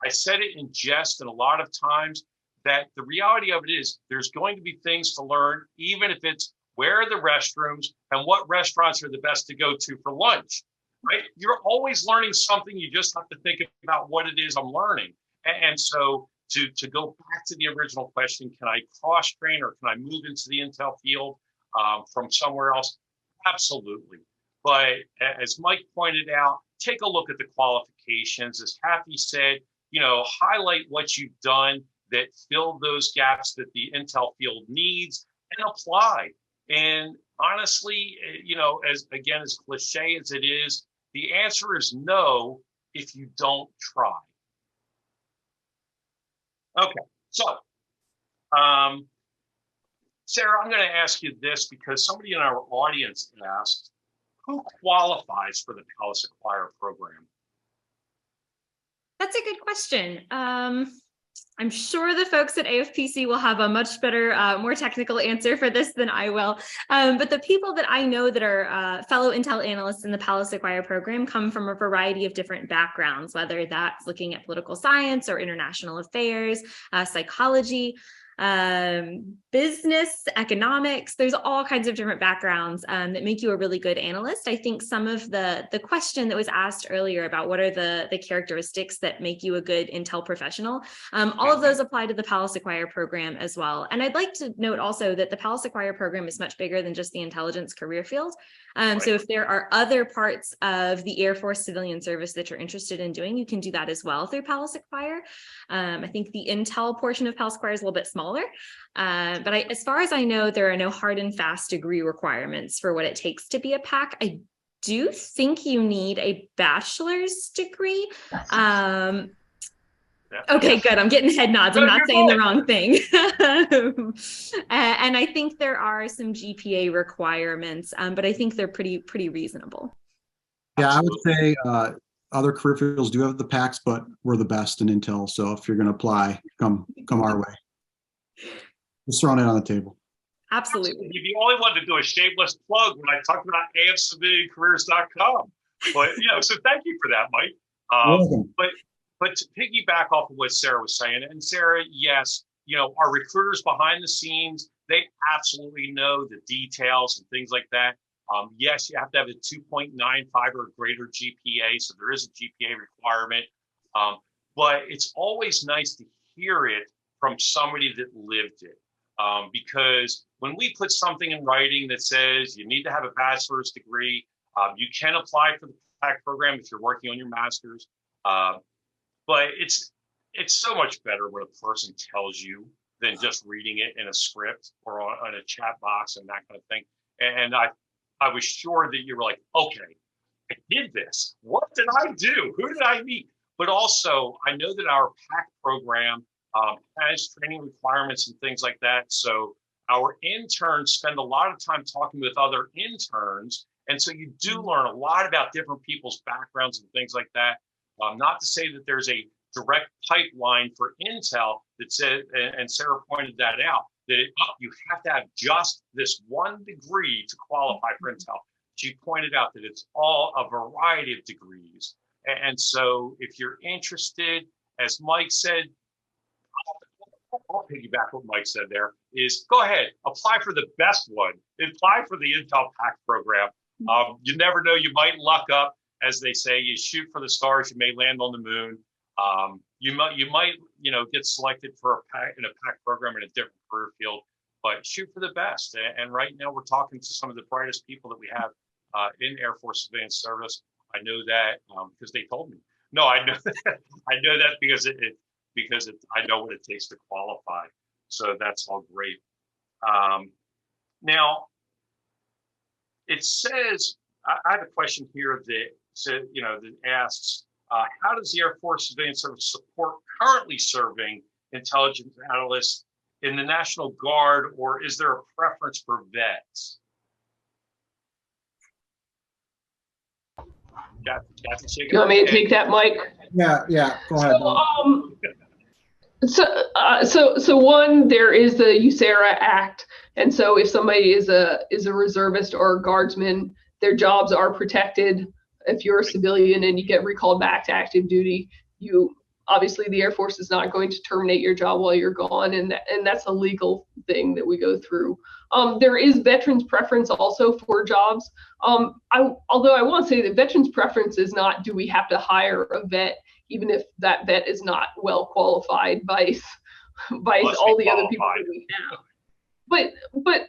said it in jest and a lot of times, that the reality of it is there's going to be things to learn, even if it's where are the restrooms and what restaurants are the best to go to for lunch, right? You're always learning something. You just have to think about what it is I'm learning. And so to go back to the original question, can I cross-train or can I move into the intel field from somewhere else? Absolutely. But as Mike pointed out, take a look at the qualifications. As Kathy said, highlight what you've done that fill those gaps that the intel field needs and apply. And honestly, as cliche as it is, the answer is no if you don't try. Okay, so Sara, I'm going to ask you this because somebody in our audience asked, who qualifies for the Palace Acquire program? That's a good question. I'm sure the folks at AFPC will have a much better, more technical answer for this than I will. But the people that I know that are fellow Intel analysts in the Palace Acquire program come from a variety of different backgrounds, whether that's looking at political science or international affairs, psychology, business, economics. There's all kinds of different backgrounds that make you a really good analyst. I think some of the question that was asked earlier about what are the characteristics that make you a good Intel professional, all of those apply to the Palace Acquire program as well. And I'd like to note also that the Palace Acquire program is much bigger than just the intelligence career field. So if there are other parts of the Air Force civilian service that you're interested in doing, you can do that as well through Palace Acquire. I think the Intel portion of Palace Acquire is a little bit smaller, but as far as I know, there are no hard and fast degree requirements for what it takes to be a PAQ. I do think you need a bachelor's degree. Okay, good. I'm getting head nods. I'm not saying the wrong thing. And I think there are some GPA requirements, but I think they're pretty reasonable. Yeah, I would say other career fields do have the PAQs, but we're the best in Intel. So if you're going to apply, come our way. Just throwing it on the table. Absolutely. You only wanted to do a shameless plug when I talked about afciviliancareers.com. But so thank you for that, Mike. But to piggyback off of what Sara was saying, and Sara, yes, our recruiters behind the scenes, they absolutely know the details and things like that. Yes, you have to have a 2.95 or greater GPA, so there is a GPA requirement. But it's always nice to hear it from somebody that lived it. Because when we put something in writing that says you need to have a bachelor's degree, you can apply for the PAQ program if you're working on your master's. But it's so much better when a person tells you than just reading it in a script or on a chat box and that kind of thing. And I was sure that you were like, okay, I did this. What did I do? Who did I meet? But also, I know that our PAQ program has training requirements and things like that. So our interns spend a lot of time talking with other interns. And so you do learn a lot about different people's backgrounds and things like that. Not to say that there's a direct pipeline for Intel that said, and Sara pointed that out, that you have to have just this one degree to qualify for Intel. She pointed out that it's all a variety of degrees. And so if you're interested, as Mike said, I'll piggyback what Mike said there, is go ahead, apply for the best one. Apply for the Intel PAQ program. You never know, you might luck up. As they say, you shoot for the stars, you may land on the moon. You might get selected for in a PAQ program in a different career field, but shoot for the best. And right now we're talking to some of the brightest people that we have in Air Force civilian service. I know that because they told me. No, I know that. I know that because I know what it takes to qualify. So that's all great. Now, it says I have a question here that asks, how does the Air Force Civilian Service support currently serving intelligence analysts in the National Guard, or is there a preference for vets? You want me to take that, Mike? Yeah, go ahead. So one, there is the USARA Act, and so if somebody is a reservist or a guardsman, their jobs are protected. If you're a civilian and you get recalled back to active duty, obviously the Air Force is not going to terminate your job while you're gone, and that's a legal thing that we go through. There is veterans preference also for jobs. Although I want to say that veterans preference is not, do we have to hire a vet, even if that vet is not well qualified by all the other people that we have. But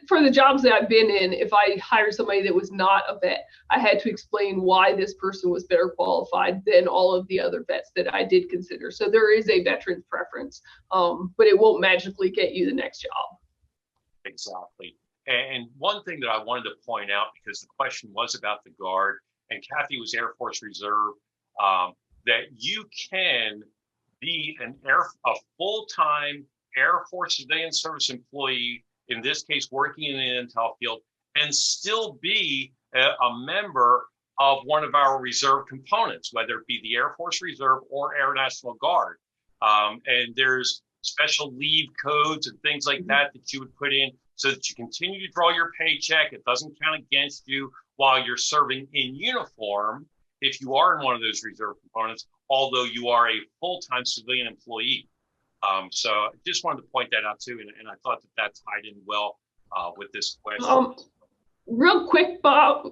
for the jobs that I've been in, if I hired somebody that was not a vet, I had to explain why this person was better qualified than all of the other vets that I did consider. So there is a veteran's preference, but it won't magically get you the next job. Exactly. And one thing that I wanted to point out, because the question was about the Guard, and Kathy was Air Force Reserve, that you can be a full-time Air Force Civilian Service employee, in this case working in the intel field, and still be a member of one of our reserve components, whether it be the Air Force Reserve or Air National Guard. And there's special leave codes and things like that you would put in so that you continue to draw your paycheck. It doesn't count against you while you're serving in uniform if you are in one of those reserve components, although you are a full-time civilian employee. So I just wanted to point that out too, and I thought that tied in well with this question. Real quick, Bob,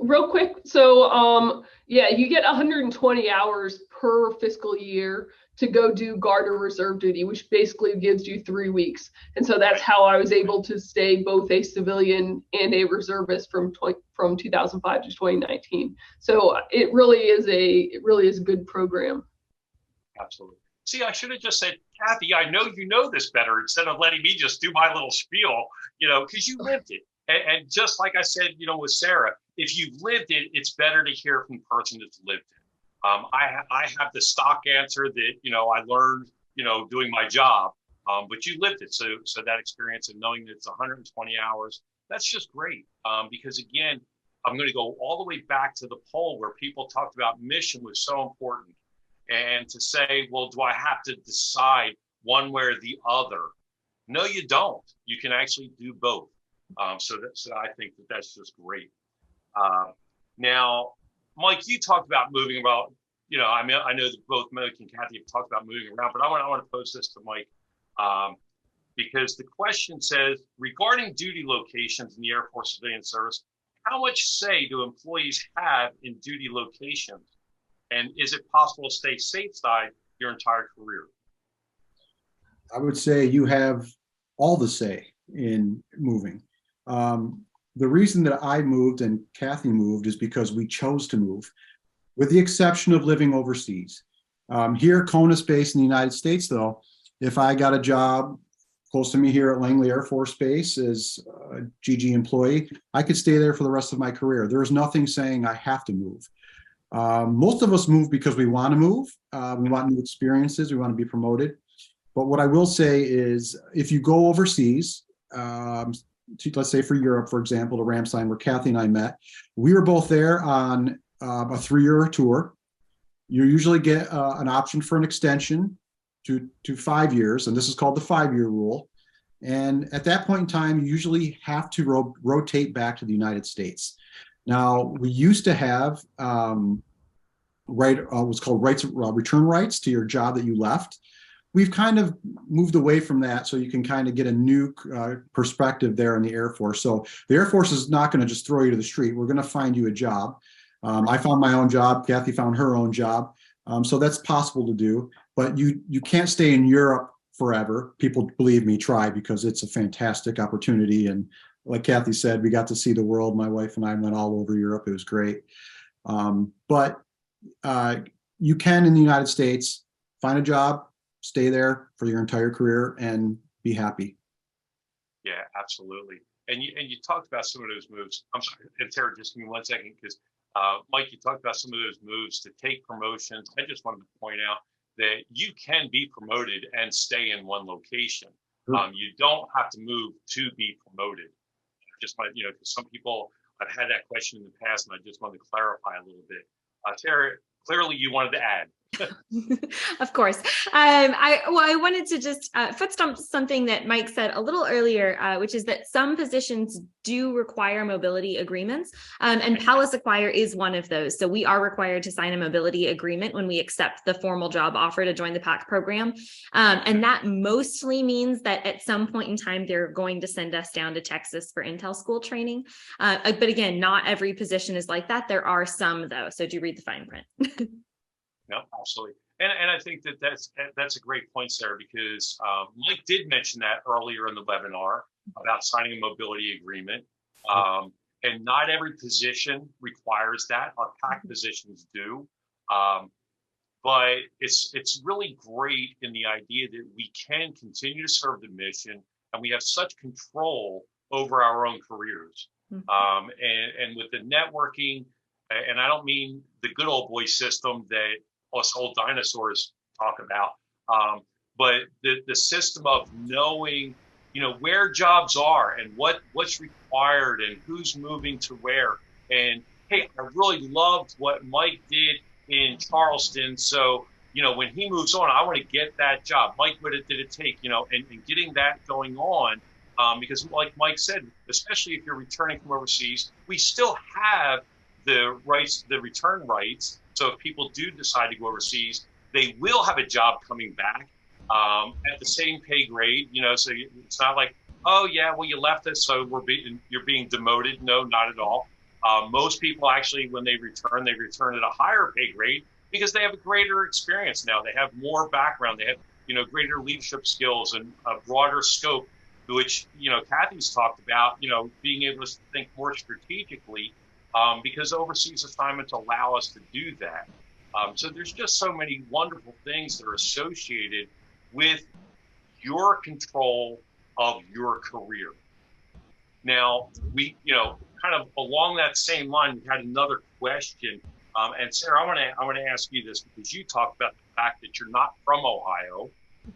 So yeah, you get 120 hours per fiscal year to go do Guard or Reserve duty, which basically gives you 3 weeks. And so that's how I was able to stay both a civilian and a reservist from 2005 to 2019. So it really is a good program. Absolutely. See, I should have just said, Kathy, I know you know this better, instead of letting me just do my little spiel, because you lived it. And just like I said, with Sara, if you've lived it, it's better to hear from the person that's lived it. I have the stock answer that, I learned, doing my job, but you lived it. So that experience and knowing that it's 120 hours, that's just great. Because again, I'm going to go all the way back to the poll where people talked about mission was so important. And to say, well, do I have to decide one way or the other? No, you don't. You can actually do both. So I think that's just great. Now, Mike, you talked about moving about, I know that both Mike and Kathy have talked about moving around, but I want to pose this to Mike because the question says, regarding duty locations in the Air Force Civilian Service, how much say do employees have in duty locations? And is it possible to stay stateside your entire career? I would say you have all the say in moving. The reason that I moved and Kathy moved is because we chose to move, with the exception of living overseas. Here, CONUS based in the United States, though, if I got a job close to me here at Langley Air Force Base as a GG employee, I could stay there for the rest of my career. There is nothing saying I have to move. Most of us move because we want to move. We want new experiences. We want to be promoted. But what I will say is if you go overseas, let's say for Europe, for example, to Ramstein, where Kathy and I met, we were both there on a 3-year tour. You usually get an option for an extension to 5 years, and this is called the 5-year rule. And at that point in time, you usually have to rotate back to the United States. Now, we used to have what's called return rights to your job that you left. We've kind of moved away from that, so you can kind of get a new perspective there in the Air Force. So the Air Force is not going to just throw you to the street. We're going to find you a job. I found my own job. Kathy found her own job. So that's possible to do, but you can't stay in Europe forever. People, believe me, try, because it's a fantastic opportunity. And like Kathy said, we got to see the world. My wife and I went all over Europe. It was great. But you can, in the United States, find a job, stay there for your entire career, and be happy. Yeah, absolutely. And you talked about some of those moves. I'm sorry, and Sara, just give me 1 second, because Mike, you talked about some of those moves to take promotions. I just wanted to point out that you can be promoted and stay in one location. You don't have to move to be promoted. Just want, because some people, I've had that question in the past, and I just wanted to clarify a little bit. Sara, clearly you wanted to add. Of course. I wanted to just footstomp something that Mike said a little earlier, which is that some positions do require mobility agreements, and Palace Acquire is one of those. So we are required to sign a mobility agreement when we accept the formal job offer to join the PAQ program. And that mostly means that at some point in time, they're going to send us down to Texas for Intel school training. But again, not every position is like that. There are some though. So do read the fine print. No, absolutely. And I think that's a great point, Sara, because Mike did mention that earlier in the webinar about signing a mobility agreement. And not every position requires that. Our PAQ positions do. But it's really great in the idea that we can continue to serve the mission, and we have such control over our own careers. And with the networking, and I don't mean the good old boy system that us old dinosaurs talk about, but the system of knowing, where jobs are and what's required and who's moving to where. And hey, I really loved what Mike did in Charleston. So, when he moves on, I want to get that job. Mike, what did it take, and getting that going on, because like Mike said, especially if you're returning from overseas, we still have the rights, the return rights. So if people do decide to go overseas, they will have a job coming back at the same pay grade. So it's not like, oh yeah, well you left us, so you're being demoted. No, not at all. Most people actually, when they return at a higher pay grade because they have a greater experience now. They have more background. They have greater leadership skills and a broader scope, which Kathy's talked about. Being able to think more strategically. Because overseas assignments allow us to do that. So there's just so many wonderful things that are associated with your control of your career. Now, we, kind of along that same line, we had another question. And Sara, I want to ask you this because you talked about the fact that you're not from Ohio,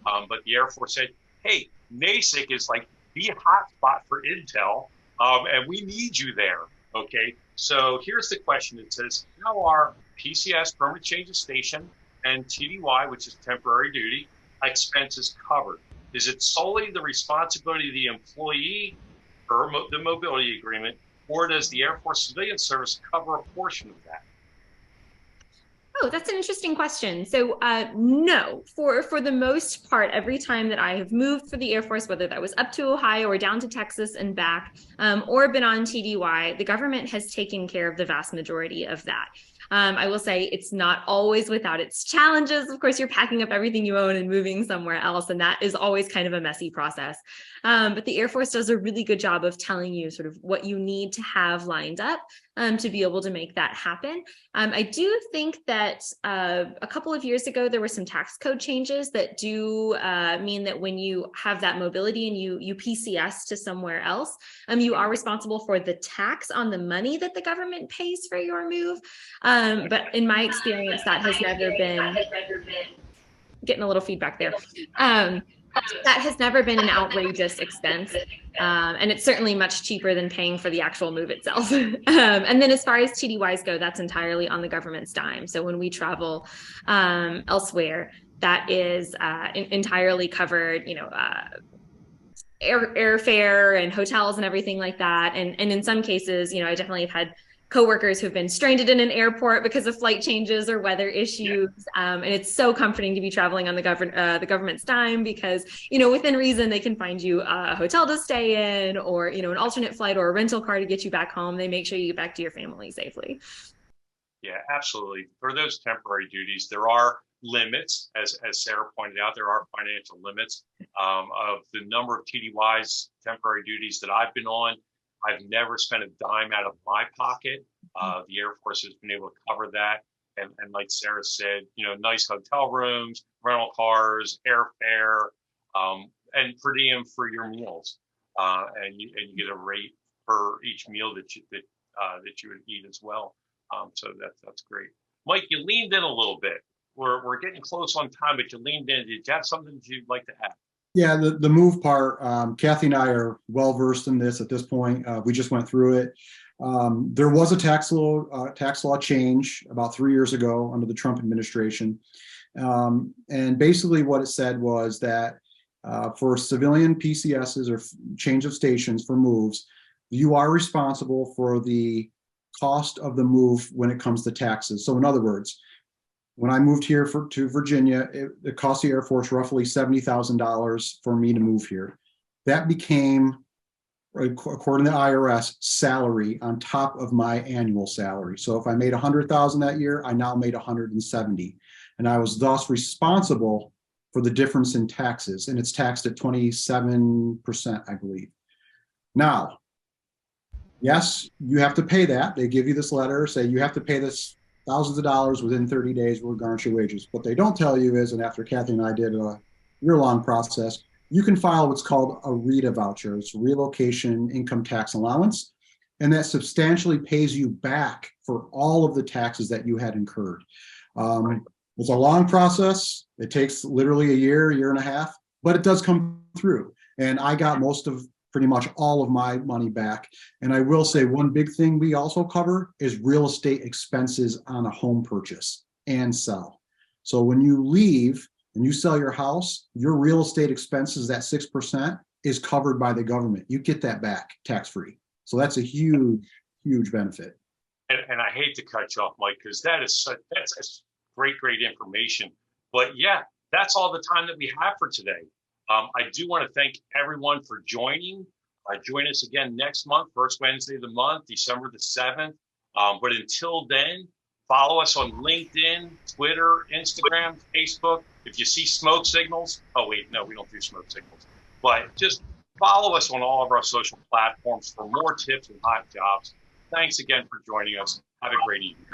but the Air Force said, hey, NASIC is like the hot spot for Intel, and we need you there. Okay, so here's the question. It says, how are PCS, permanent change of station, and TDY, which is temporary duty, expenses covered? Is it solely the responsibility of the employee or the mobility agreement, or does the Air Force Civilian Service cover a portion of that? Oh, that's an interesting question. So no, for the most part, every time that I have moved for the Air Force, whether that was up to Ohio or down to Texas and back, or been on TDY, the government has taken care of the vast majority of that. I will say it's not always without its challenges. Of course, you're packing up everything you own and moving somewhere else, and that is always kind of a messy process. But the Air Force does a really good job of telling you sort of what you need to have lined up to be able to make that happen. I do think that a couple of years ago, there were some tax code changes that do mean that when you have that mobility and you PCS to somewhere else, you are responsible for the tax on the money that the government pays for your move. But in my experience, that has never been, getting a little feedback there. That has never been an outrageous expense. And it's certainly much cheaper than paying for the actual move itself. And then as far as TDYs go, that's entirely on the government's dime. So when we travel elsewhere, that is entirely covered, airfare and hotels and everything like that. And in some cases, I definitely have had coworkers who've been stranded in an airport because of flight changes or weather issues. And it's so comforting to be traveling on the government's dime because, within reason, they can find you a hotel to stay in or, an alternate flight or a rental car to get you back home. They make sure you get back to your family safely. Yeah, absolutely. For those temporary duties, there are limits, as Sara pointed out, there are financial limits of the number of TDYs, temporary duties that I've been on. I've never spent a dime out of my pocket. The Air Force has been able to cover that. And like Sara said, nice hotel rooms, rental cars, airfare, and per diem for your meals. And you get a rate per each meal that you would eat as well. So that's great. Mike, you leaned in a little bit. We're getting close on time, but you leaned in. Did you have something you'd like to add? Yeah, the move part, Kathy and I are well versed in this at this point. We just went through it. There was a tax law change about 3 years ago under the Trump administration. And basically what it said was that for civilian PCSs or change of stations for moves, you are responsible for the cost of the move when it comes to taxes. So in other words, when I moved here to Virginia, it cost the Air Force roughly $70,000 for me to move here. That became, according to the IRS, salary on top of my annual salary. So if I made $100,000 that year, I now made $170,000, and I was thus responsible for the difference in taxes, and it's taxed at 27%, I believe. Now, yes, you have to pay that. They give you this letter, say you have to pay this thousands of dollars within 30 days, we'll garnish your wages. What they don't tell you is, and after Kathy and I did a year-long process, you can file what's called a RETA voucher. It's relocation income tax allowance, and that substantially pays you back for all of the taxes that you had incurred. It's a long process. It takes literally a year and a half, but it does come through. And I got pretty much all of my money back. And I will say one big thing we also cover is real estate expenses on a home purchase and sell. So when you leave and you sell your house, your real estate expenses, that 6% is covered by the government. You get that back tax-free. So that's a huge, huge benefit. And I hate to cut you off, Mike, because that's great information. But yeah, that's all the time that we have for today. I do want to thank everyone for joining. Join us again next month, first Wednesday of the month, December the 7th. But until then, follow us on LinkedIn, Twitter, Instagram, Facebook. If you see smoke signals, oh wait, no, we don't do smoke signals. But just follow us on all of our social platforms for more tips and hot jobs. Thanks again for joining us. Have a great evening.